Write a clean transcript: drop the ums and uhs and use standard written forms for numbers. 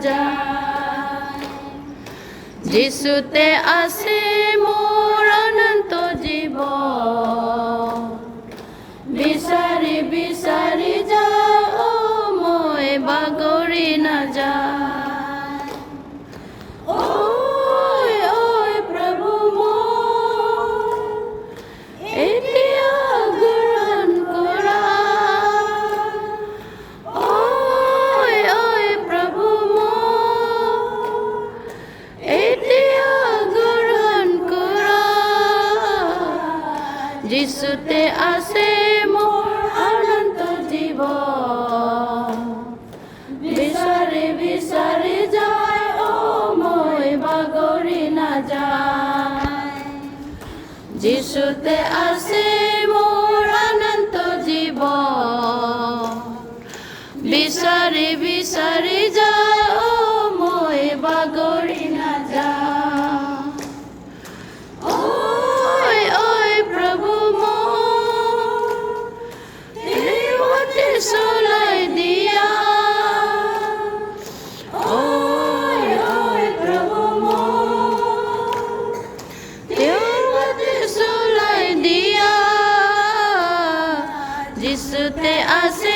যায়। যিশুতে আছে মোৰ অনন্ত জীৱন, বিচাৰি বিচাৰি যাওঁ মই বাগৰি নাযায়। ঐ ঐ প্ৰভু মোক এতিয়া গ্ৰহণ কৰা। ঐ ঐ প্ৰভু মোক এতিয়া গ্ৰহণ কৰা। যিশুতে আছে মোৰ অনন্ত জীৱন, বিচাৰি বিচাৰি যায় মই বাগৰি নাযায়। যিশুতে আছে মোৰ অনন্ত জীৱন, বিচাৰি বিচাৰি যায় মই বাগৰি নাযায়। ঐ ঐ প্ৰভু মোক দেৱতে চলাই দিয়া। ঐ ঐ প্ৰভু মোক দেৱতে চলাই দিয়া। যিশুতে আছে